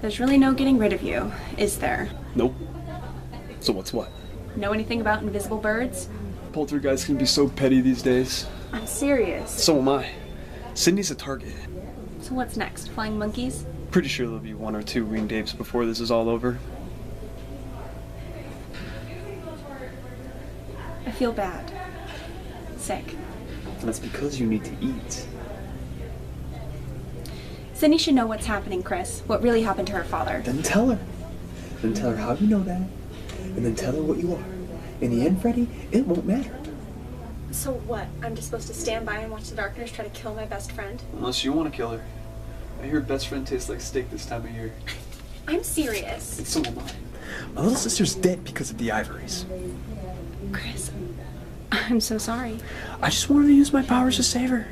There's really no getting rid of you, is there? Nope. So what's what? Know anything about invisible birds? Poltergeists can be so petty these days. I'm serious. So am I. Sydney's a target. So what's next? Flying monkeys? Pretty sure there'll be 1 or 2 winged apes before this is all over. I feel bad. Sick. That's because you need to eat. Sydney should know what's happening, Chris. What really happened to her father. Then tell her. Then tell her how you know that. And then tell her what you are. In the end, Freddie, it won't matter. So what? I'm just supposed to stand by and watch the darkness try to kill my best friend? Unless you want to kill her. I hear best friend tastes like steak this time of year. I'm serious. And so am I. My little sister's dead because of the Ivorys. Chris, I'm so sorry. I just wanted to use my powers to save her.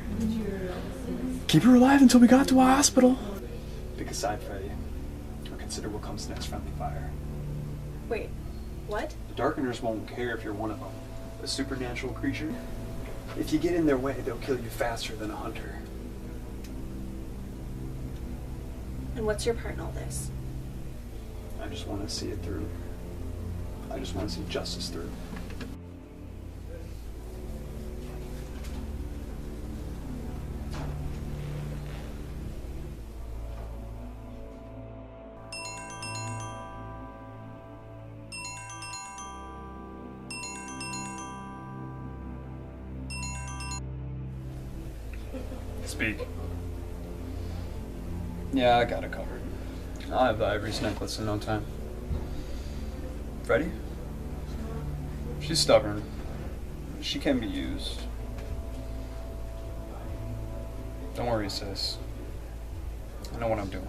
Keep her alive until we got to a hospital. Pick a side, Freddie. Or consider what comes next, friendly fire. Wait, what? The Darkeners won't care if you're one of them. A supernatural creature. If you get in their way, they'll kill you faster than a hunter. And what's your part in all this? I just want to see it through. I just want to see justice through. Speak. Yeah, I got it covered. I'll have the Ivory's necklace in no time. Freddie? She's stubborn. She can be used. Don't worry, sis. I know what I'm doing.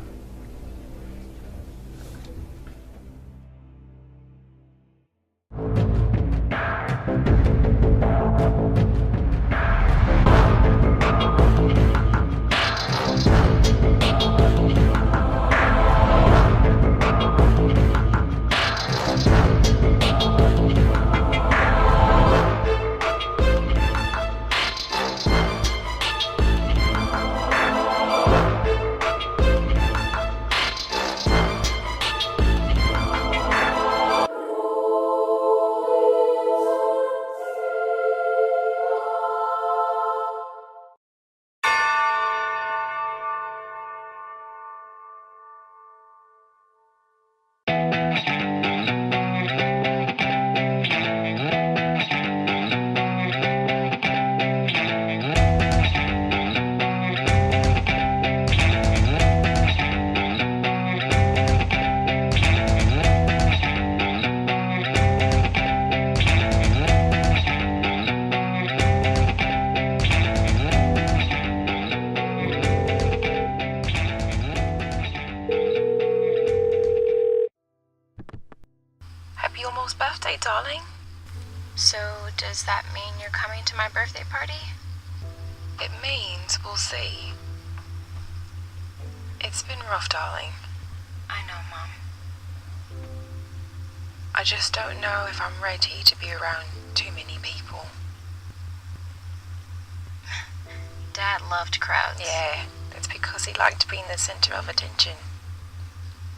Happy almost birthday, darling. So, does that mean you're coming to my birthday party? It means we'll see. It's been rough, darling. I know, Mom. I just don't know if I'm ready to be around too many people. Dad loved crowds. Yeah, it's because he liked being the center of attention.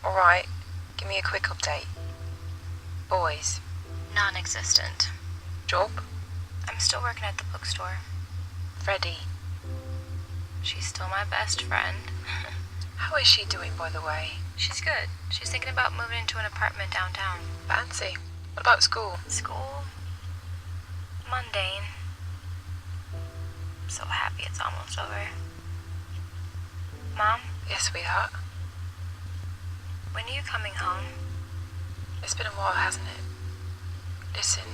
Alright, give me a quick update. Boys. Non-existent. Job? I'm still working at the bookstore. Freddie? She's still my best friend. How is she doing, by the way? She's good. She's thinking about moving into an apartment downtown. Fancy. What about school? School? Mundane. So happy it's almost over. Mom? Yes, sweetheart? When are you coming home? It's been a while, hasn't it? Listen,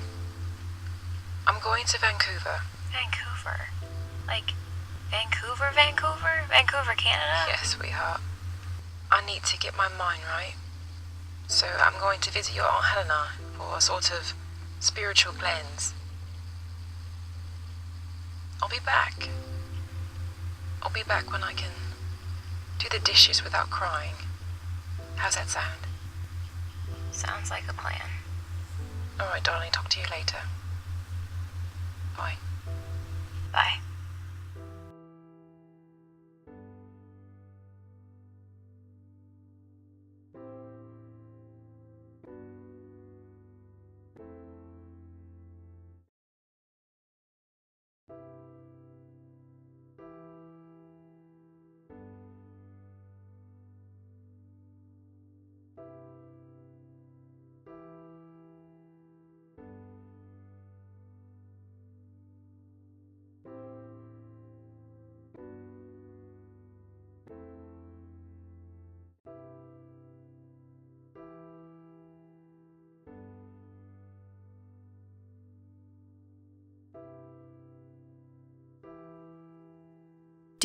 I'm going to Vancouver. Vancouver? Like, Vancouver, Vancouver? Vancouver, Canada? Yes, sweetheart. I need to get my mind right. So I'm going to visit your Aunt Helena for a sort of spiritual cleanse. I'll be back. I'll be back when I can do the dishes without crying. How's that sound? Sounds like a plan. Alright, darling, talk to you later. Bye. Bye.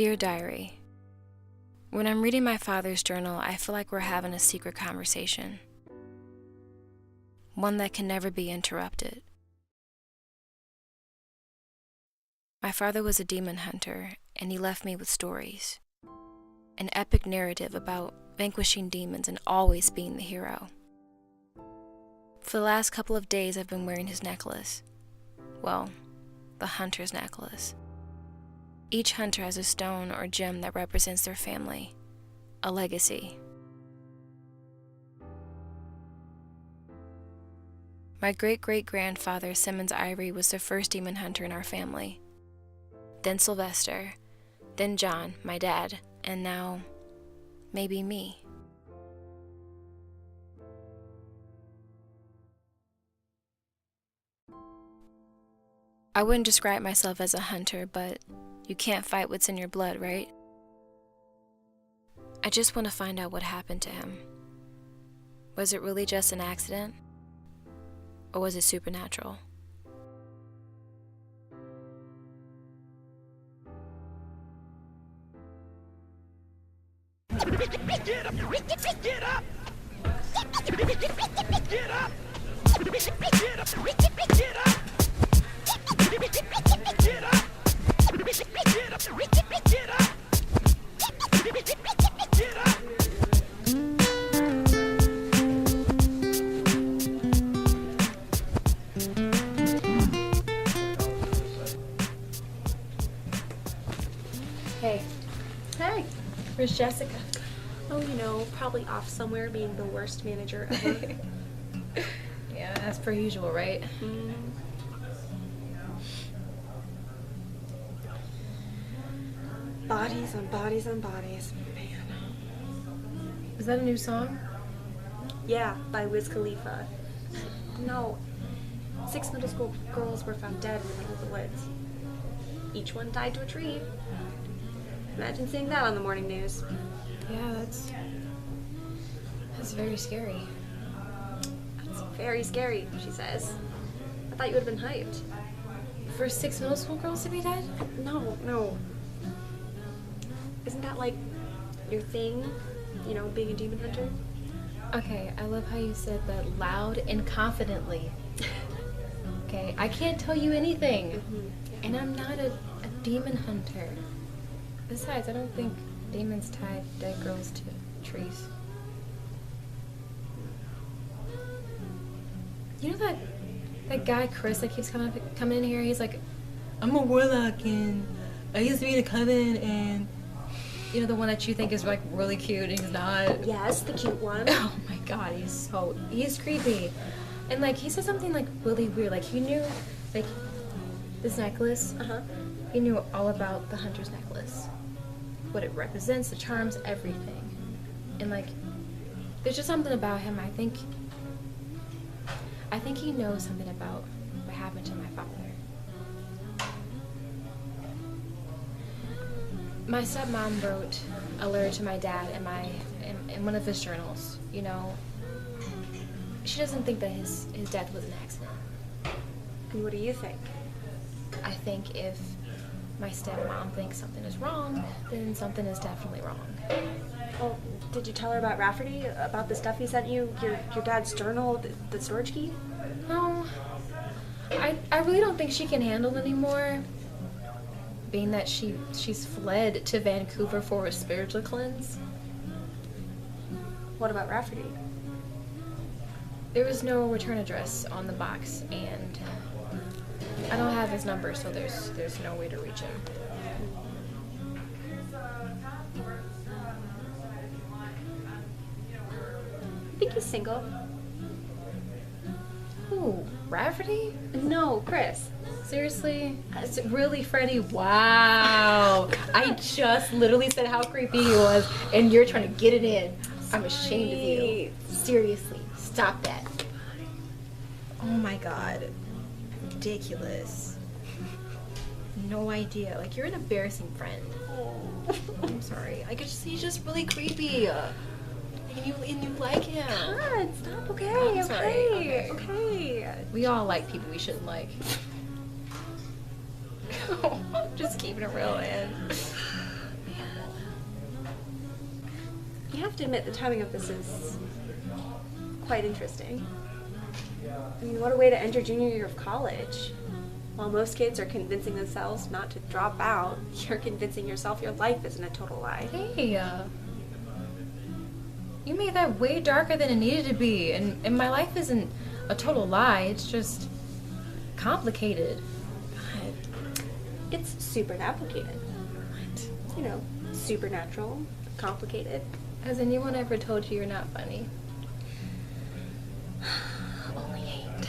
Dear Diary, when I'm reading my father's journal, I feel like we're having a secret conversation. One that can never be interrupted. My father was a demon hunter, and he left me with stories. An epic narrative about vanquishing demons and always being the hero. For the last couple of days, I've been wearing his necklace. Well, the hunter's necklace. Each hunter has a stone or gem that represents their family, a legacy. My great-great-grandfather, Simmons Ivory, was the first demon hunter in our family. Then Sylvester, then John, my dad, and now, maybe me. I wouldn't describe myself as a hunter, but you can't fight what's in your blood, right? I just want to find out what happened to him. Was it really just an accident? Or was it supernatural? Get up! Get up! Get up! Get up! Get up! Get up! Hey. Hey. Where's Jessica? Oh, you know, probably off somewhere being the worst manager ever. Yeah, as per usual, right? Bodies on bodies on bodies. Man. Is that a new song? Yeah, by Wiz Khalifa. No. 6 middle school girls were found dead in the middle of the woods. Each one tied to a tree. Imagine seeing that on the morning news. Yeah, that's very scary. That's very scary, she says. I thought you would have been hyped. For 6 middle school girls to be dead? No. Isn't that like your thing? You know, being a demon hunter? Okay, I love how you said that loud and confidently. Okay, I can't tell you anything. And I'm not a demon hunter. Besides, I don't think demons tie dead girls to trees. You know that guy Chris that keeps coming in here? He's like, I'm a warlock and I used to be in a coven, and you know the one that you think is like really cute and he's not. Yes, the cute one. Oh my god, he's creepy. And like he said something like really weird. Like he knew like this necklace. He knew all about the hunter's necklace. What it represents, the charms, everything. And like there's just something about him. I think he knows something about what happened to my father. My stepmom wrote a letter to my dad in one of his journals. You know, she doesn't think that his death was an accident. And what do you think? I think if my stepmom thinks something is wrong, then something is definitely wrong. Well, did you tell her about Rafferty? About the stuff he sent you? Your dad's journal? The storage key? No. I really don't think she can handle it anymore. Being that she's fled to Vancouver for a spiritual cleanse. What about Rafferty? There was no return address on the box, and I don't have his number, so there's no way to reach him. I think he's single. Who? Rafferty? No, Chris. Seriously? It's really, Freddie? Wow. I just literally said how creepy he was, and you're trying to get it in. I'm ashamed of you. Seriously, stop that. Oh my god. Ridiculous. No idea. Like, you're an embarrassing friend. I'm sorry. He's just really creepy. And you like him. God, stop. Okay, I'm sorry. Okay. We all like people we shouldn't like. Just keeping it real, man. have to admit the timing of this is quite interesting. I mean, what a way to end your junior year of college. While most kids are convincing themselves not to drop out, you're convincing yourself your life isn't a total lie. Hey, you made that way darker than it needed to be, and my life isn't a total lie, it's just complicated. God. It's super complicated. What? You know, supernatural, complicated. Has anyone ever told you you're not funny? Only 8.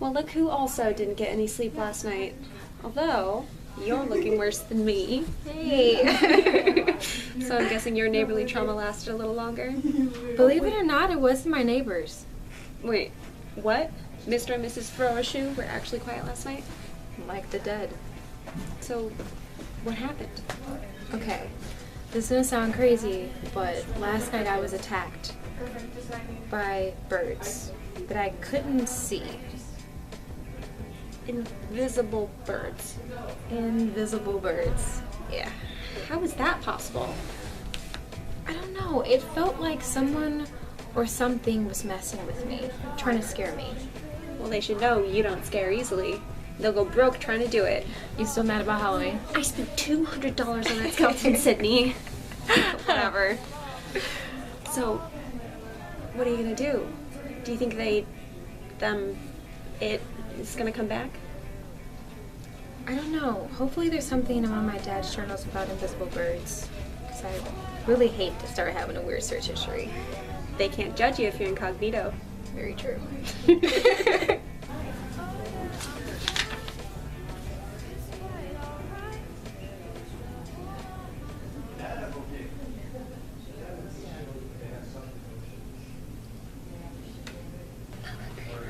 Well, look who also didn't get any sleep last night. Although, you're looking worse than me. Hey. So I'm guessing your neighborly trauma lasted a little longer? Believe it or not, it wasn't my neighbors. Wait, what? Mr. and Mrs. Froeshoe were actually quiet last night? Like the dead. So, what happened? Okay, this is gonna sound crazy, but last night I was attacked by birds that I couldn't see. Invisible birds. Invisible birds. Yeah. How is that possible? I don't know. It felt like someone or something was messing with me, trying to scare me. Well, they should know you don't scare easily. They'll go broke trying to do it. You still mad about Halloween? I spent $200 on that skeleton, Sydney. Whatever. So, what are you gonna do? Do you think it is gonna come back? I don't know. Hopefully there's something in one of my dad's journals about invisible birds. Because I really hate to start having a weird search history. They can't judge you if you're incognito. Very true.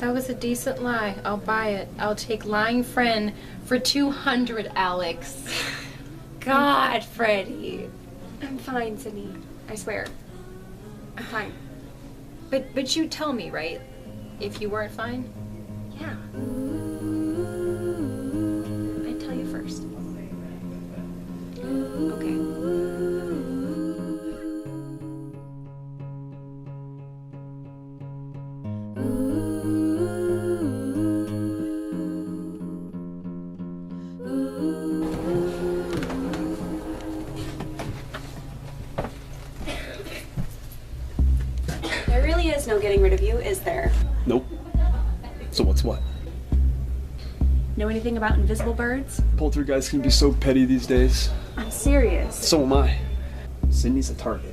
That was a decent lie. I'll buy it. I'll take lying friend for 200, Alex. God, Freddie. I'm fine, Sydney. I swear. I'm fine. But you tell me, right? If you weren't fine? Yeah. I'd tell you first. Okay. There really is no getting rid of you, is there? Nope. So what's what? Know anything about invisible birds? Poltergeists can be so petty these days. I'm serious. So am I. Sydney's a target.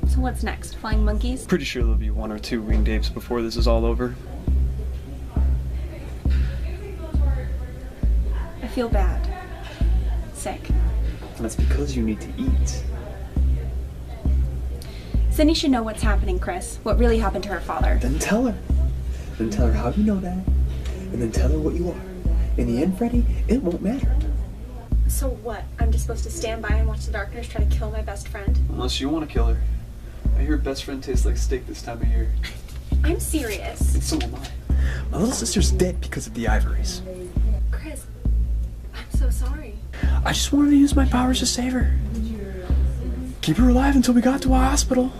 So what's next? Flying monkeys? Pretty sure there'll be 1 or 2 winged apes before this is all over. I feel bad. Sick. And that's because you need to eat. Sydney should know what's happening, Chris. What really happened to her father. Then tell her. Then tell her how you know that. And then tell her what you are. In the end, Freddie, it won't matter. So what? I'm just supposed to stand by and watch the darkness try to kill my best friend? Unless you want to kill her. I hear best friend tastes like steak this time of year. I'm serious. And so am I. My little sister's dead because of the Ivories. Chris, I'm so sorry. I just wanted to use my powers to save her. Keep her alive until we got to a hospital.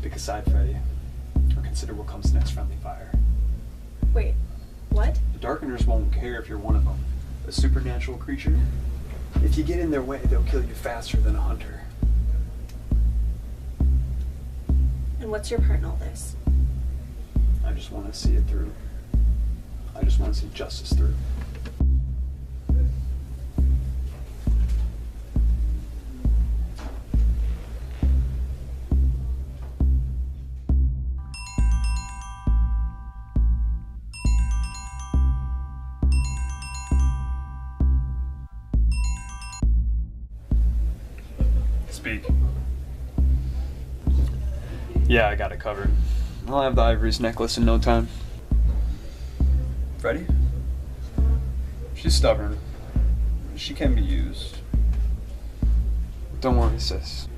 Pick a side, Freddie. Or consider what comes next, friendly fire. Wait, what? The Darkeners won't care if you're one of them. A supernatural creature. If you get in their way, they'll kill you faster than a hunter. And what's your part in all this? I just want to see it through. I just want to see justice through. Speak. Yeah, I got it covered. I'll have the Ivory's necklace in no time. Freddie? She's stubborn. She can be used. Don't worry, sis.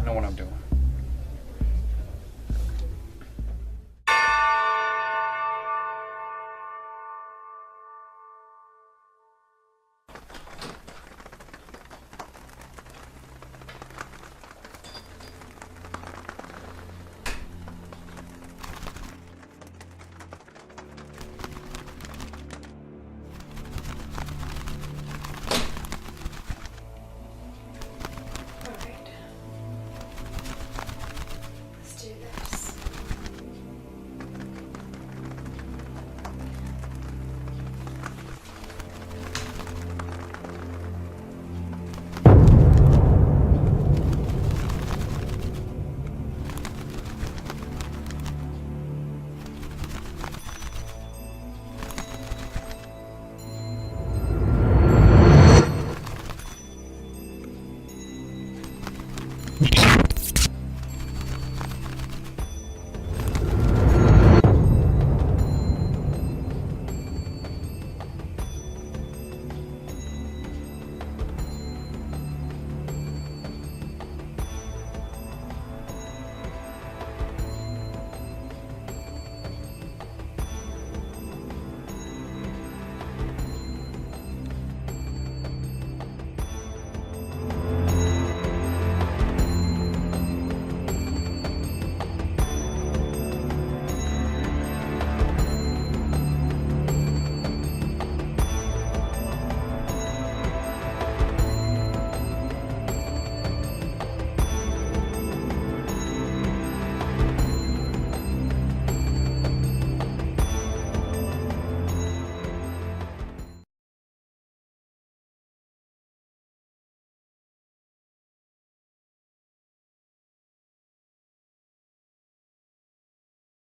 I know what I'm doing.